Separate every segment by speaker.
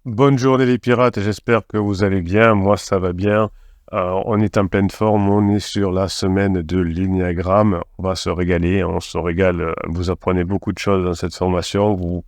Speaker 1: Bonne journée les pirates, j'espère que vous allez bien, moi ça va bien. On est en pleine forme, on est sur la semaine de l'énéagramme, on va se régaler, on se régale, vous apprenez beaucoup de choses dans cette formation, vous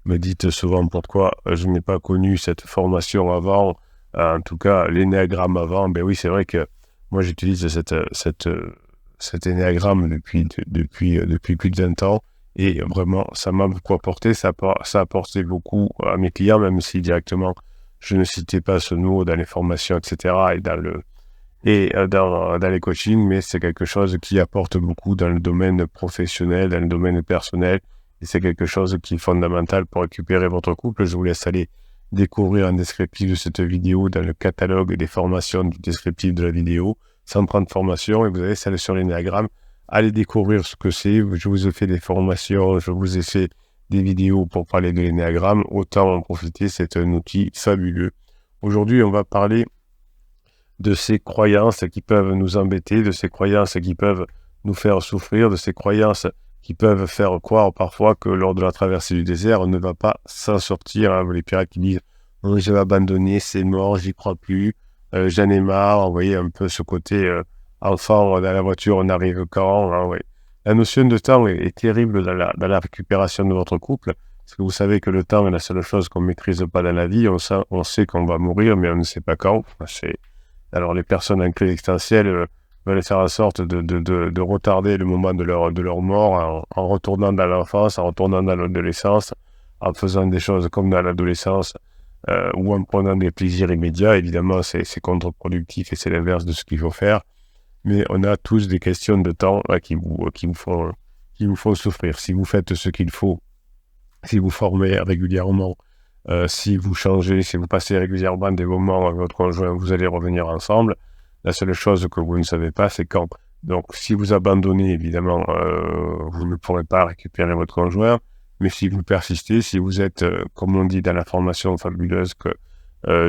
Speaker 1: me dites souvent pourquoi je n'ai pas connu cette formation avant, en tout cas l'énéagramme avant. Ben oui, c'est vrai que moi j'utilise cet énéagramme depuis plus de 20 ans. Et vraiment, ça m'a beaucoup apporté, ça a apporté beaucoup à mes clients, même si directement je ne citais pas ce mot dans les formations, etc. et dans les coachings, mais c'est quelque chose qui apporte beaucoup dans le domaine professionnel, dans le domaine personnel, et c'est quelque chose qui est fondamental pour récupérer votre couple. Je vous laisse aller découvrir un descriptif de cette vidéo dans le catalogue des formations du descriptif de la vidéo, 130 formations, et vous avez celle sur l'énéagramme. Allez découvrir ce que c'est. Je vous ai fait des formations, je vous ai fait des vidéos pour parler de l'énéagramme. Autant en profiter, c'est un outil fabuleux. Aujourd'hui, on va parler de ces croyances qui peuvent nous embêter, de ces croyances qui peuvent nous faire souffrir, de ces croyances qui peuvent faire croire parfois que lors de la traversée du désert, on ne va pas s'en sortir. Hein. Les pirates qui disent oh, « je vais abandonner, c'est mort, j'y crois plus, j'en ai marre ». Vous voyez un peu ce côté enfant dans la voiture, on arrive quand hein, ouais. La notion de temps est terrible dans la récupération de votre couple, parce que vous savez que le temps est la seule chose qu'on ne maîtrise pas dans la vie. On sait qu'on va mourir, mais on ne sait pas quand. Alors les personnes en crise existentielle veulent faire en sorte de retarder le moment de leur mort en retournant dans l'enfance, en retournant dans l'adolescence, en faisant des choses comme dans l'adolescence ou en prenant des plaisirs immédiats. Évidemment, c'est contre-productif et c'est l'inverse de ce qu'il faut faire. Mais on a tous des questions de temps qui vous font souffrir. Si vous faites ce qu'il faut, si vous formez régulièrement, si vous changez, si vous passez régulièrement des moments avec votre conjoint, vous allez revenir ensemble. La seule chose que vous ne savez pas, c'est quand. Donc, si vous abandonnez, évidemment, vous ne pourrez pas récupérer votre conjoint. Mais si vous persistez, si vous êtes, comme on dit dans la formation fabuleuse, que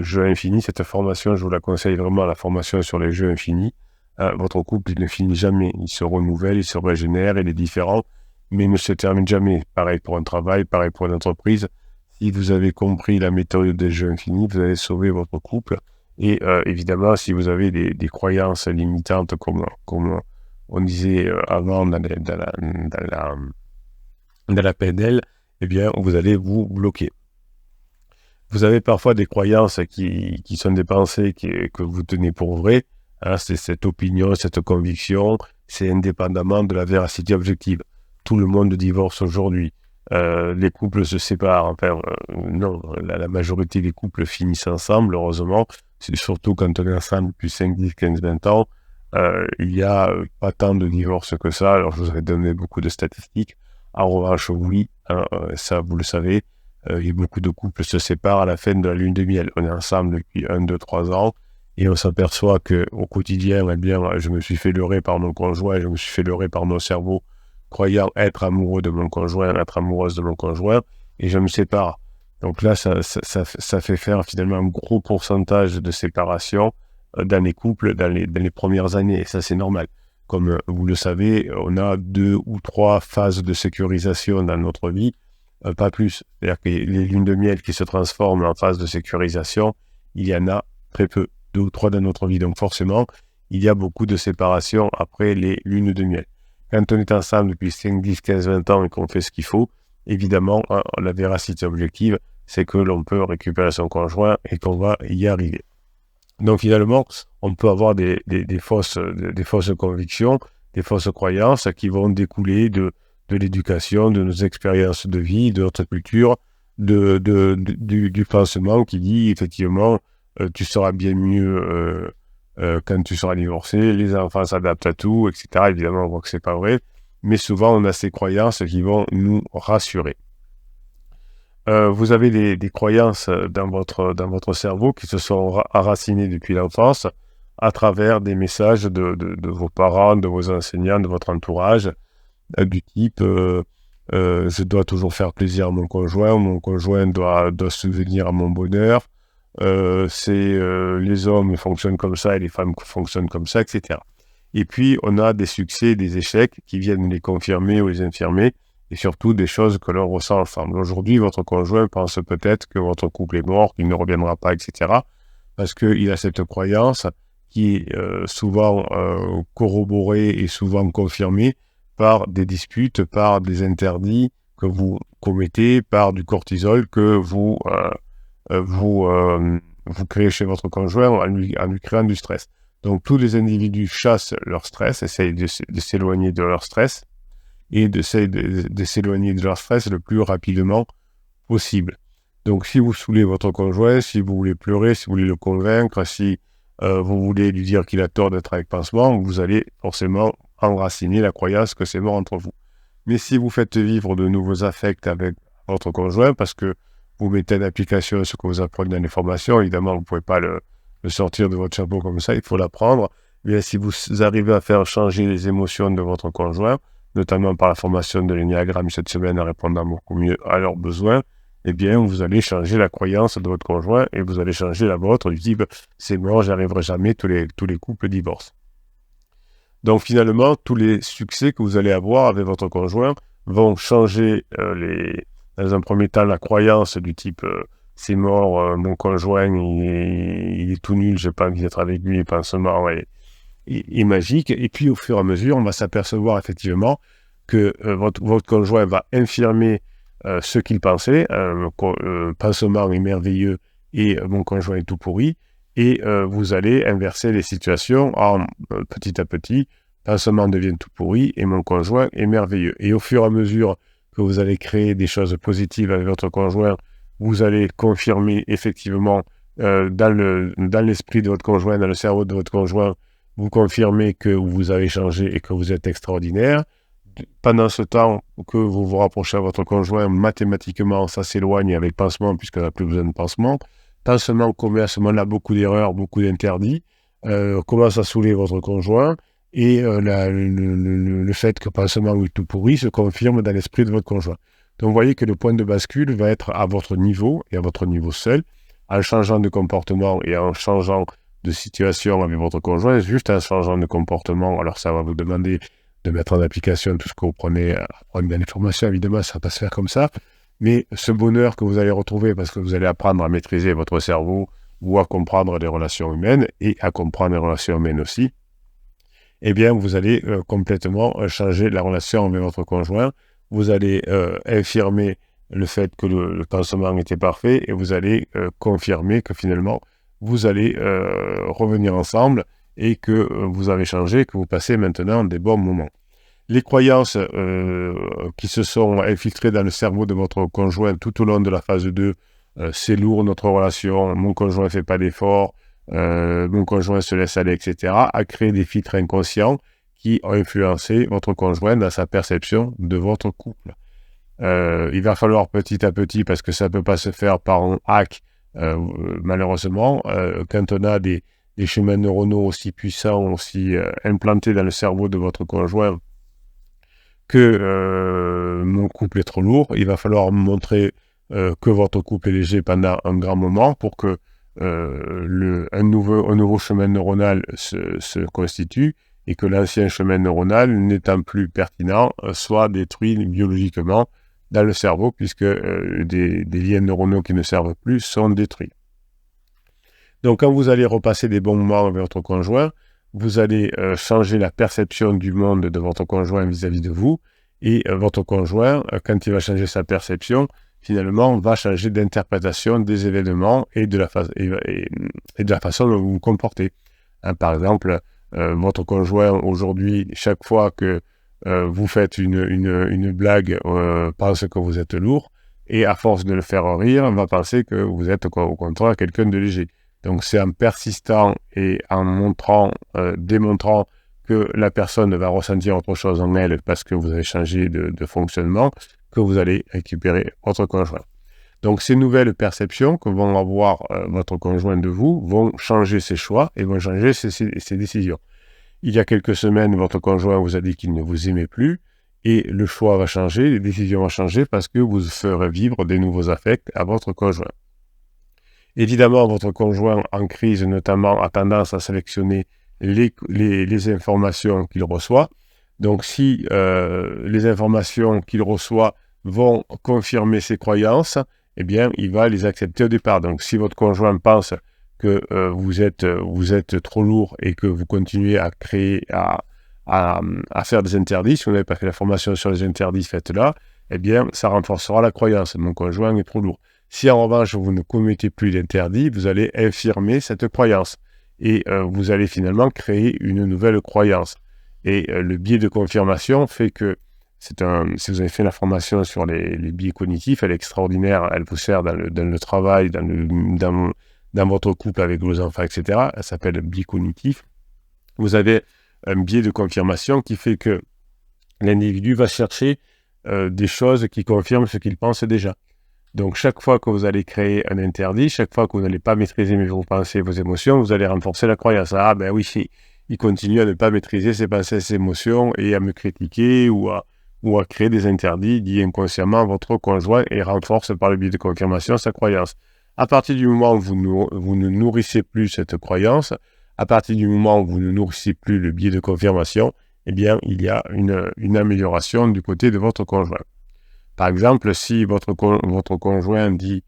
Speaker 1: jeu infini, cette formation, je vous la conseille vraiment, la formation sur les jeux infinis. Votre couple, il ne finit jamais. Il se renouvelle, il se régénère, il est différent, mais il ne se termine jamais. Pareil pour un travail, pareil pour une entreprise. Si vous avez compris la méthode des jeux infinis, vous allez sauver votre couple. Et évidemment, si vous avez des croyances limitantes, comme on disait avant dans la PNL, eh bien, vous allez vous bloquer. Vous avez parfois des croyances qui sont des pensées que vous tenez pour vraies. Hein, c'est cette opinion, cette conviction, c'est indépendamment de la véracité objective. Tout le monde divorce aujourd'hui. Les couples se séparent. Enfin, non, la majorité des couples finissent ensemble, heureusement. C'est surtout quand on est ensemble depuis 5, 10, 15, 20 ans. Il n'y a pas tant de divorces que ça. Alors, je vous ai donné beaucoup de statistiques. En revanche, oui, hein, ça, vous le savez, il y a beaucoup de couples se séparent à la fin de la lune de miel. On est ensemble depuis 1, 2, 3 ans. Et on s'aperçoit qu'au quotidien, eh bien, je me suis fait leurrer par mon conjoint, je me suis fait leurrer par mon cerveau, croyant être amoureux de mon conjoint, être amoureuse de mon conjoint, et je me sépare. Donc là, ça fait faire finalement un gros pourcentage de séparation dans les couples dans les premières années, et ça c'est normal. Comme vous le savez, on a 2 ou 3 phases de sécurisation dans notre vie, pas plus. C'est-à-dire que les lunes de miel qui se transforment en phase de sécurisation, il y en a très peu. 2 ou 3 dans notre vie. Donc forcément, il y a beaucoup de séparation après les lunes de miel. Quand on est ensemble depuis 5, 10, 15, 20 ans et qu'on fait ce qu'il faut, évidemment, hein, la véracité objective, c'est que l'on peut récupérer son conjoint et qu'on va y arriver. Donc finalement, on peut avoir des fausses convictions, des fausses croyances qui vont découler de l'éducation, de nos expériences de vie, de notre culture, du pensement qui dit effectivement tu seras bien mieux quand tu seras divorcé, les enfants s'adaptent à tout, etc. Évidemment, on voit que c'est pas vrai, mais souvent on a ces croyances qui vont nous rassurer. Vous avez des croyances dans votre cerveau qui se sont enracinées depuis l'enfance à travers des messages de vos parents, de vos enseignants, de votre entourage, du type je dois toujours faire plaisir à mon conjoint doit subvenir à mon bonheur, les hommes fonctionnent comme ça et les femmes fonctionnent comme ça, etc. Et puis, on a des succès et des échecs qui viennent les confirmer ou les infirmer, et surtout des choses que l'on ressent ensemble. Aujourd'hui, votre conjoint pense peut-être que votre couple est mort, qu'il ne reviendra pas, etc. Parce qu'il a cette croyance qui est souvent corroborée et souvent confirmée par des disputes, par des interdits que vous commettez, par du cortisol que vous créez chez votre conjoint en lui créant du stress. Donc tous les individus chassent leur stress, essayent de s'éloigner de leur stress et de s'éloigner de leur stress le plus rapidement possible. Donc si vous saoulez votre conjoint, si vous voulez pleurer, si vous voulez le convaincre, si vous voulez lui dire qu'il a tort d'être avec pansement, vous allez forcément enraciner la croyance que c'est mort entre vous. Mais si vous faites vivre de nouveaux affects avec votre conjoint, parce que vous mettez en application ce que vous apprenez dans les formations, évidemment vous ne pouvez pas le sortir de votre chapeau comme ça, il faut l'apprendre. Bien, si vous arrivez à faire changer les émotions de votre conjoint, notamment par la formation de l'énéagramme cette semaine en répondant beaucoup mieux à leurs besoins, eh bien, vous allez changer la croyance de votre conjoint et vous allez changer la vôtre du type « c'est mort, j'y arriverai jamais », tous les couples divorcent. Donc finalement, tous les succès que vous allez avoir avec votre conjoint vont changer dans un premier temps la croyance du type c'est mort, mon conjoint il est tout nul, j'ai pas envie d'être avec lui, les pansements est magique. Et puis au fur et à mesure, on va s'apercevoir effectivement que votre conjoint va infirmer ce qu'il pensait, pansement est merveilleux et mon conjoint est tout pourri, et vous allez inverser les situations en petit à petit, pansement devient tout pourri et mon conjoint est merveilleux. Et au fur et à mesure que vous allez créer des choses positives avec votre conjoint, vous allez confirmer effectivement dans l'esprit de votre conjoint, dans le cerveau de votre conjoint, vous confirmez que vous avez changé et que vous êtes extraordinaire. Pendant ce temps que vous vous rapprochez à votre conjoint, mathématiquement, ça s'éloigne avec pansement, puisqu'on n'a plus besoin de pansement. Pansement commet à ce moment-là beaucoup d'erreurs, beaucoup d'interdits, commence à saouler votre conjoint, et le fait que pansement est tout pourri se confirme dans l'esprit de votre conjoint. Donc vous voyez que le point de bascule va être à votre niveau, et à votre niveau seul, en changeant de comportement et en changeant de situation avec votre conjoint, juste en changeant de comportement. Alors ça va vous demander de mettre en application tout ce que vous prenez dans les formations, évidemment, ça va pas se faire comme ça, mais ce bonheur que vous allez retrouver parce que vous allez apprendre à maîtriser votre cerveau ou à comprendre les relations humaines et à comprendre les relations humaines aussi, eh bien, vous allez complètement changer la relation avec votre conjoint, vous allez infirmer le fait que le pansement était parfait et vous allez confirmer que finalement, vous allez revenir ensemble et que vous avez changé, que vous passez maintenant des bons moments. Les croyances qui se sont infiltrées dans le cerveau de votre conjoint tout au long de la phase 2, c'est lourd notre relation, mon conjoint ne fait pas d'efforts, mon conjoint se laisse aller, etc., a créé des filtres inconscients qui ont influencé votre conjoint dans sa perception de votre couple. Il va falloir petit à petit, parce que ça ne peut pas se faire par un hack, malheureusement, quand on a des chemins neuronaux aussi puissants, aussi implantés dans le cerveau de votre conjoint, que mon couple est trop lourd, il va falloir montrer que votre couple est léger pendant un grand moment pour que un nouveau chemin neuronal se constitue et que l'ancien chemin neuronal, n'étant plus pertinent, soit détruit biologiquement dans le cerveau, puisque des liens neuronaux qui ne servent plus sont détruits. Donc quand vous allez repasser des bons moments avec votre conjoint, vous allez changer la perception du monde de votre conjoint vis-à-vis de vous, et votre conjoint, quand il va changer sa perception, finalement, va changer d'interprétation des événements et de la façon dont vous vous comportez. Hein, par exemple, votre conjoint, aujourd'hui, chaque fois que vous faites une blague, pense que vous êtes lourd, et à force de le faire rire, va penser que vous êtes au contraire quelqu'un de léger. Donc c'est en persistant et en démontrant que la personne va ressentir autre chose en elle parce que vous avez changé de fonctionnement, que vous allez récupérer votre conjoint. Donc ces nouvelles perceptions que vont avoir votre conjoint de vous vont changer ses choix et vont changer ses décisions. Il y a quelques semaines, votre conjoint vous a dit qu'il ne vous aimait plus, et le choix va changer, les décisions vont changer parce que vous ferez vivre des nouveaux affects à votre conjoint. Évidemment, votre conjoint en crise, notamment, a tendance à sélectionner les informations qu'il reçoit. Donc, si les informations qu'il reçoit vont confirmer ses croyances, eh bien, il va les accepter au départ. Donc, si votre conjoint pense que vous êtes trop lourd et que vous continuez à créer, à faire des interdits, si vous n'avez pas fait la formation sur les interdits, faites-la, eh bien, ça renforcera la croyance. Mon conjoint est trop lourd. Si en revanche, vous ne commettez plus d'interdits, vous allez infirmer cette croyance. Et vous allez finalement créer une nouvelle croyance. Et le biais de confirmation fait que si vous avez fait la formation sur les biais cognitifs, elle est extraordinaire, elle vous sert dans le travail, dans votre couple avec vos enfants, etc. Elle s'appelle biais cognitif. Vous avez un biais de confirmation qui fait que l'individu va chercher des choses qui confirment ce qu'il pense déjà. Donc, chaque fois que vous allez créer un interdit, chaque fois que vous n'allez pas maîtriser vos pensées et vos émotions, vous allez renforcer la croyance. Ah ben oui, il continue à ne pas maîtriser ses pensées et ses émotions et à me critiquer ou à créer des interdits, dit inconsciemment à votre conjoint et renforce par le biais de confirmation sa croyance. À partir du moment où vous ne nourrissez plus cette croyance, à partir du moment où vous ne nourrissez plus le biais de confirmation, eh bien, il y a une amélioration du côté de votre conjoint. Par exemple, si votre conjoint dit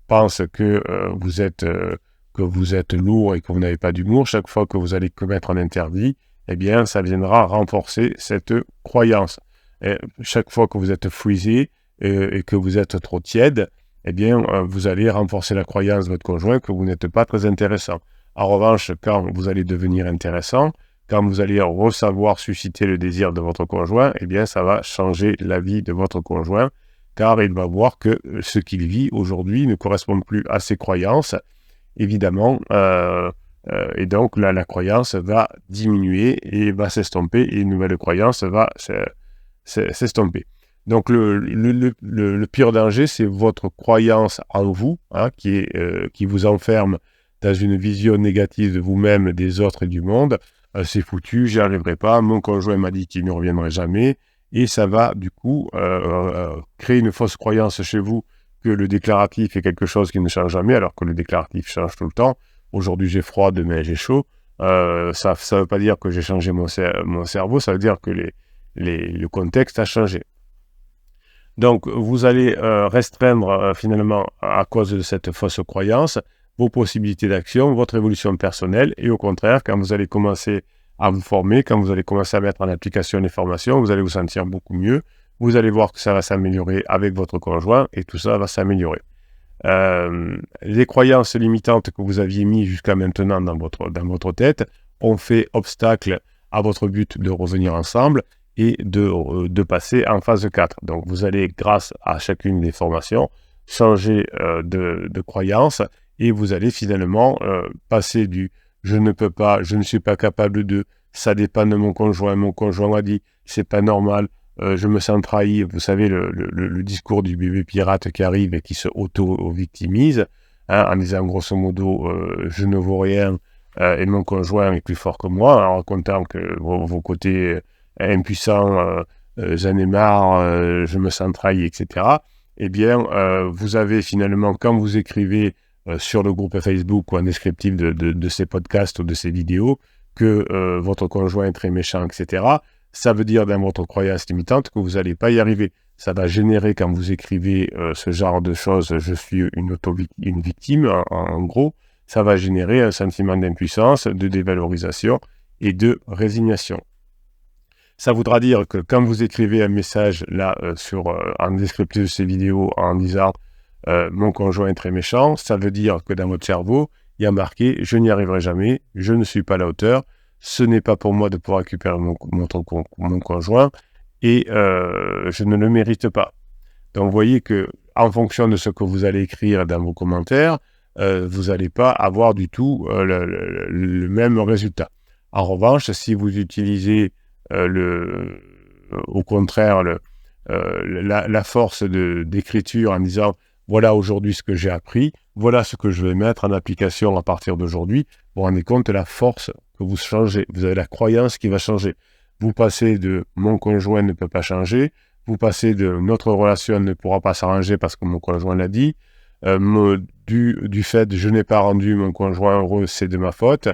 Speaker 1: pense que vous êtes lourd et que vous n'avez pas d'humour, chaque fois que vous allez commettre un interdit, eh bien, ça viendra renforcer cette croyance. Et chaque fois que vous êtes frisé et que vous êtes trop tiède, eh bien, vous allez renforcer la croyance de votre conjoint que vous n'êtes pas très intéressant. En revanche, quand vous allez devenir intéressant, quand vous allez savoir susciter le désir de votre conjoint, eh bien, ça va changer la vie de votre conjoint, car il va voir que ce qu'il vit aujourd'hui ne correspond plus à ses croyances, évidemment, et donc là, la croyance va diminuer et va s'estomper, et une nouvelle croyance va s'estomper. Donc, le pire danger, c'est votre croyance en vous, hein, qui vous enferme dans une vision négative de vous-même, des autres et du monde. C'est foutu, j'y arriverai pas, mon conjoint m'a dit qu'il ne reviendrait jamais, et ça va du coup créer une fausse croyance chez vous que le déclaratif est quelque chose qui ne change jamais, alors que le déclaratif change tout le temps. Aujourd'hui j'ai froid, demain j'ai chaud. Ça ne veut pas dire que j'ai changé mon cerveau, ça veut dire que le contexte a changé. Donc vous allez restreindre finalement à cause de cette fausse croyance vos possibilités d'action, votre évolution personnelle, et au contraire, quand vous allez commencer à vous former, quand vous allez commencer à mettre en application les formations, vous allez vous sentir beaucoup mieux, vous allez voir que ça va s'améliorer avec votre conjoint, et tout ça va s'améliorer. Les croyances limitantes que vous aviez mises jusqu'à maintenant dans votre tête ont fait obstacle à votre but de revenir ensemble et de passer en phase 4. Donc vous allez, grâce à chacune des formations, changer de croyance, et vous allez finalement passer du « je ne peux pas, je ne suis pas capable de, ça dépend de mon conjoint a dit, c'est pas normal, je me sens trahi », vous savez, le discours du bébé pirate qui arrive et qui se auto-victimise, hein, en disant grosso modo « je ne vaux rien et mon conjoint est plus fort que moi », en racontant que vos côtés impuissants, j'en ai marre, je me sens trahi, etc. Eh bien, vous avez finalement, quand vous écrivez sur le groupe Facebook ou en descriptif de ces podcasts ou de ces vidéos, que votre conjoint est très méchant, etc., ça veut dire dans votre croyance limitante que vous n'allez pas y arriver. Ça va générer, quand vous écrivez ce genre de choses, je suis une victime, en gros, ça va générer un sentiment d'impuissance, de dévalorisation et de résignation. Ça voudra dire que quand vous écrivez un message là en descriptif de ces vidéos en disant mon conjoint est très méchant, ça veut dire que dans votre cerveau, il y a marqué « je n'y arriverai jamais, je ne suis pas à la hauteur, ce n'est pas pour moi de pouvoir récupérer mon conjoint et je ne le mérite pas ». Donc vous voyez que en fonction de ce que vous allez écrire dans vos commentaires, vous n'allez pas avoir du tout le même résultat. En revanche, si vous utilisez au contraire la force d'écriture en disant voilà aujourd'hui ce que j'ai appris, voilà ce que je vais mettre en application à partir d'aujourd'hui, vous vous rendez compte de la force que vous changez, vous avez la croyance qui va changer. Vous passez de mon conjoint ne peut pas changer, vous passez de notre relation ne pourra pas s'arranger parce que mon conjoint l'a dit, du fait je n'ai pas rendu mon conjoint heureux, c'est de ma faute,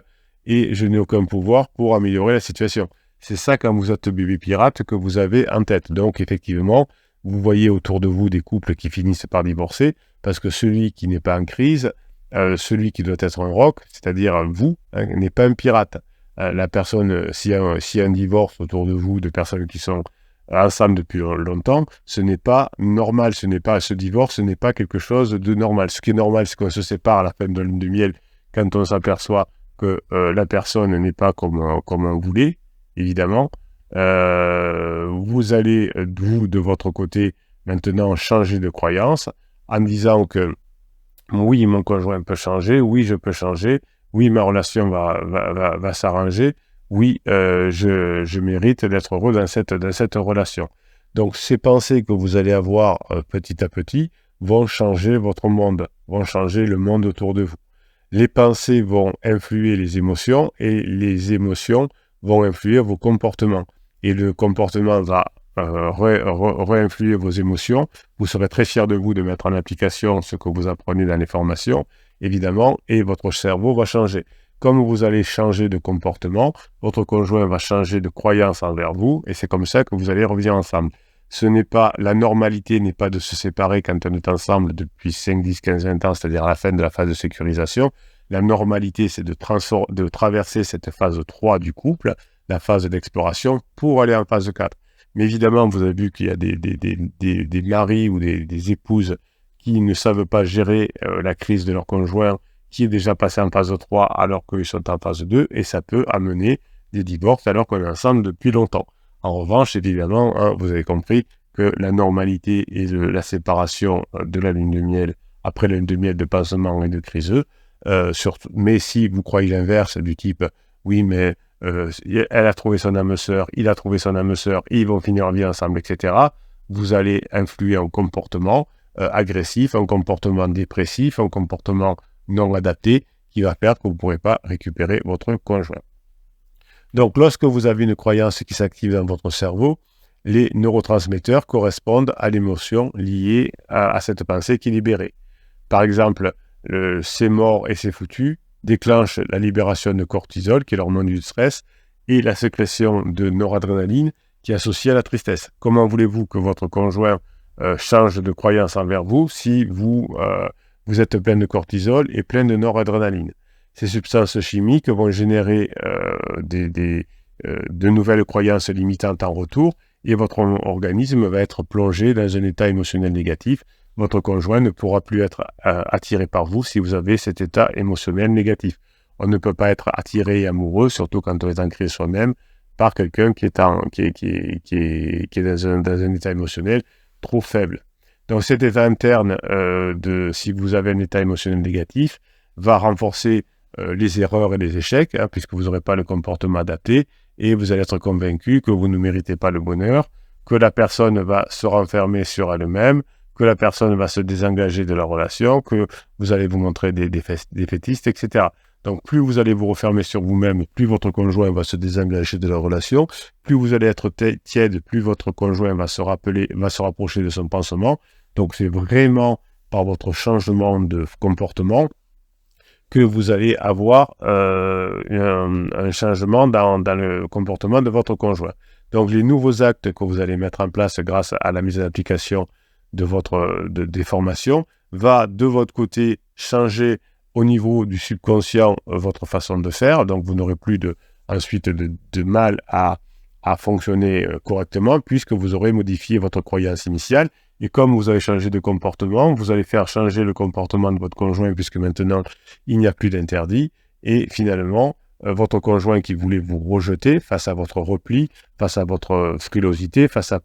Speaker 1: et je n'ai aucun pouvoir pour améliorer la situation. C'est ça, quand vous êtes bébé pirate, que vous avez en tête. Donc, effectivement, vous voyez autour de vous des couples qui finissent par divorcer, parce que celui qui n'est pas en crise, celui qui doit être un roc, c'est-à-dire vous, hein, n'est pas un pirate. La personne, s'il y a un divorce autour de vous, de personnes qui sont ensemble depuis longtemps, ce n'est pas normal, ce divorce, ce n'est pas quelque chose de normal. Ce qui est normal, c'est qu'on se sépare à la fin de la lune de miel, quand on s'aperçoit que la personne n'est pas comme on voulait, évidemment. Vous allez, vous, de votre côté, maintenant changer de croyance en disant que oui, mon conjoint peut changer, oui, je peux changer, oui, ma relation va s'arranger, oui, je mérite d'être heureux dans cette relation. Donc, ces pensées que vous allez avoir petit à petit vont changer votre monde, vont changer le monde autour de vous. Les pensées vont influer les émotions et les émotions vont influer vos comportements. Et le comportement va réinfluer vos émotions. Vous serez très fier de vous de mettre en application ce que vous apprenez dans les formations, évidemment, et votre cerveau va changer. Comme vous allez changer de comportement, votre conjoint va changer de croyance envers vous, et c'est comme ça que vous allez revenir ensemble. La normalité n'est pas de se séparer quand on est ensemble depuis 5, 10, 15, 20 ans, c'est-à-dire à la fin de la phase de sécurisation. La normalité, c'est de traverser cette phase 3 du couple, la phase d'exploration, pour aller en phase 4. Mais évidemment, vous avez vu qu'il y a des maris ou des épouses qui ne savent pas gérer la crise de leur conjoint, qui est déjà passé en phase 3 alors qu'ils sont en phase 2, et ça peut amener des divorces alors qu'on est ensemble depuis longtemps. En revanche, évidemment, hein, vous avez compris que la normalité et la séparation de la lune de miel, après la lune de miel de pansement et de criseux, mais si vous croyez l'inverse, du type, oui, mais elle a trouvé son âme sœur, il a trouvé son âme sœur, ils vont finir en vie ensemble, etc., vous allez influer un comportement agressif, un comportement dépressif, un comportement non adapté qui va faire que vous ne pourrez pas récupérer votre conjoint. Donc, lorsque vous avez une croyance qui s'active dans votre cerveau, les neurotransmetteurs correspondent à l'émotion liée à cette pensée qui est libérée. Par exemple, c'est mort et c'est foutu déclenche la libération de cortisol, qui est l'hormone du stress, et la sécrétion de noradrénaline, qui est associée à la tristesse. Comment voulez-vous que votre conjoint change de croyance envers vous si vous êtes plein de cortisol et plein de noradrénaline? Ces substances chimiques vont générer de nouvelles croyances limitantes en retour, et votre organisme va être plongé dans un état émotionnel négatif. Votre conjoint ne pourra plus être attiré par vous si vous avez cet état émotionnel négatif. On ne peut pas être attiré et amoureux, surtout quand on est ancré soi-même, par quelqu'un qui est dans un état émotionnel trop faible. Donc cet état interne, si vous avez un état émotionnel négatif, va renforcer les erreurs et les échecs, hein, puisque vous n'aurez pas le comportement adapté, et vous allez être convaincu que vous ne méritez pas le bonheur, que la personne va se renfermer sur elle-même, que la personne va se désengager de la relation, que vous allez vous montrer des fétistes, etc. Donc plus vous allez vous refermer sur vous-même, plus votre conjoint va se désengager de la relation, plus vous allez être tiède, plus votre conjoint va se rapprocher de son pansement. Donc c'est vraiment par votre changement de comportement que vous allez avoir un changement dans le comportement de votre conjoint. Donc les nouveaux actes que vous allez mettre en place grâce à la mise en application des formations va de votre côté changer au niveau du subconscient votre façon de faire. Donc vous n'aurez plus ensuite de mal à fonctionner correctement, puisque vous aurez modifié votre croyance initiale. Et comme vous avez changé de comportement, vous allez faire changer le comportement de votre conjoint, puisque maintenant, il n'y a plus d'interdit. Et finalement, votre conjoint qui voulait vous rejeter face à votre repli, face à votre frilosité, face à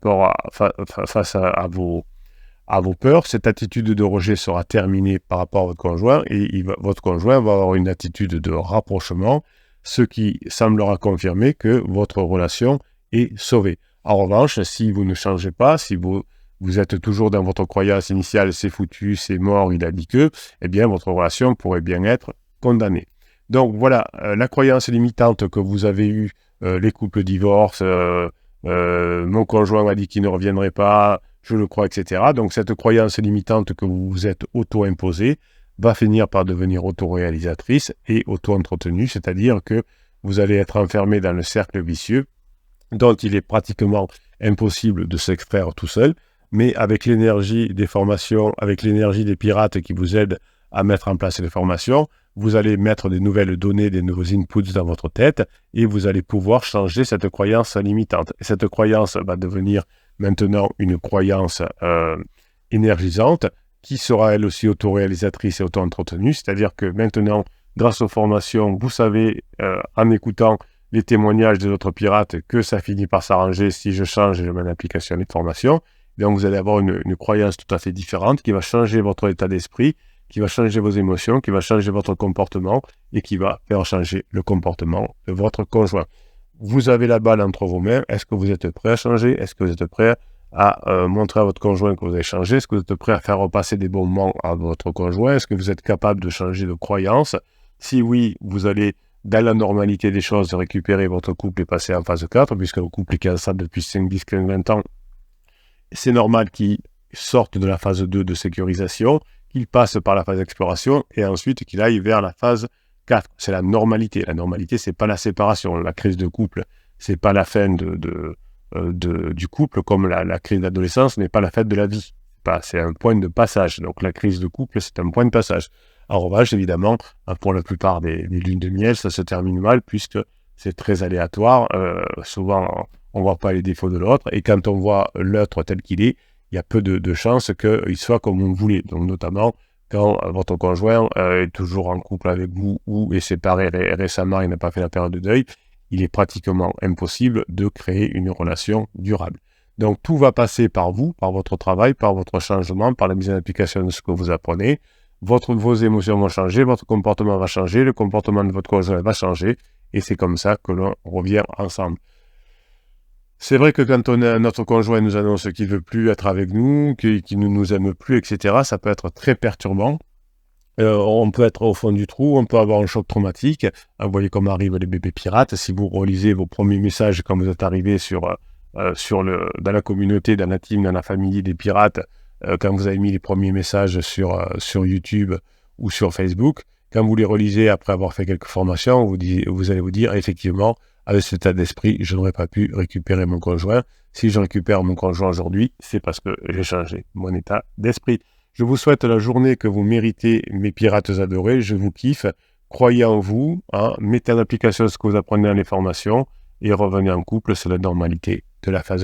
Speaker 1: vos peurs, cette attitude de rejet sera terminée par rapport à votre conjoint, et votre conjoint va avoir une attitude de rapprochement, ce qui semblera confirmer que votre relation est sauvée. En revanche, si vous ne changez pas, si vous êtes toujours dans votre croyance initiale, c'est foutu, c'est mort, il a dit que, eh bien, votre relation pourrait bien être condamnée. Donc voilà, la croyance limitante que vous avez eue, les couples divorcent, mon conjoint m'a dit qu'il ne reviendrait pas, je le crois, etc. Donc cette croyance limitante que vous vous êtes auto-imposée va finir par devenir auto-réalisatrice et auto-entretenue, c'est-à-dire que vous allez être enfermé dans le cercle vicieux dont il est pratiquement impossible de s'extraire tout seul, mais avec l'énergie des formations, avec l'énergie des pirates qui vous aident à mettre en place les formations, vous allez mettre des nouvelles données, des nouveaux inputs dans votre tête et vous allez pouvoir changer cette croyance limitante. Et cette croyance va devenir maintenant une croyance énergisante qui sera elle aussi autoréalisatrice et auto-entretenue, c'est-à-dire que maintenant, grâce aux formations, vous savez, en écoutant les témoignages des autres pirates, que ça finit par s'arranger si je change et je mets en application les formations. Donc vous allez avoir une croyance tout à fait différente qui va changer votre état d'esprit, qui va changer vos émotions, qui va changer votre comportement et qui va faire changer le comportement de votre conjoint. Vous avez la balle entre vos mains. Est-ce que vous êtes prêt à changer? Est-ce que vous êtes prêt à montrer à votre conjoint que vous avez changé? Est-ce que vous êtes prêt à faire repasser des bons moments à votre conjoint? Est-ce que vous êtes capable de changer de croyance? Si oui, vous allez, dans la normalité des choses, récupérer votre couple et passer en phase 4, puisque le couple est ensemble depuis 5, 10, 15, 20 ans. C'est normal qu'il sorte de la phase 2 de sécurisation, qu'il passe par la phase d'exploration et ensuite qu'il aille vers la phase 4. C'est la normalité. La normalité, c'est pas la séparation. La crise de couple, c'est pas la fin du couple, comme la crise d'adolescence n'est pas la fin de la vie. C'est un point de passage. Donc la crise de couple, c'est un point de passage. En revanche, évidemment, pour la plupart des lunes de miel, ça se termine mal puisque c'est très aléatoire. Souvent, on ne voit pas les défauts de l'autre. Et quand on voit l'autre tel qu'il est, il y a peu de chances qu'il soit comme on voulait. Donc notamment, quand votre conjoint est toujours en couple avec vous ou est séparé récemment et n'a pas fait la période de deuil, il est pratiquement impossible de créer une relation durable. Donc tout va passer par vous, par votre travail, par votre changement, par la mise en application de ce que vous apprenez. Vos émotions vont changer, votre comportement va changer, le comportement de votre conjoint va changer, et c'est comme ça que l'on revient ensemble. C'est vrai que quand notre conjoint nous annonce qu'il ne veut plus être avec nous, qu'il ne nous aime plus, etc., ça peut être très perturbant. On peut être au fond du trou, on peut avoir un choc traumatique. Vous voyez comment arrivent les bébés pirates. Si vous relisez vos premiers messages quand vous êtes arrivé dans la communauté, dans la team, dans la famille des pirates, quand vous avez mis les premiers messages sur YouTube ou sur Facebook, quand vous les relisez après avoir fait quelques formations, vous allez vous dire, effectivement, avec cet état d'esprit, je n'aurais pas pu récupérer mon conjoint. Si je récupère mon conjoint aujourd'hui, c'est parce que j'ai changé mon état d'esprit. Je vous souhaite la journée que vous méritez, mes pirates adorés. Je vous kiffe. Croyez en vous. Mettez en application ce que vous apprenez dans les formations et revenez en couple. C'est la normalité de la phase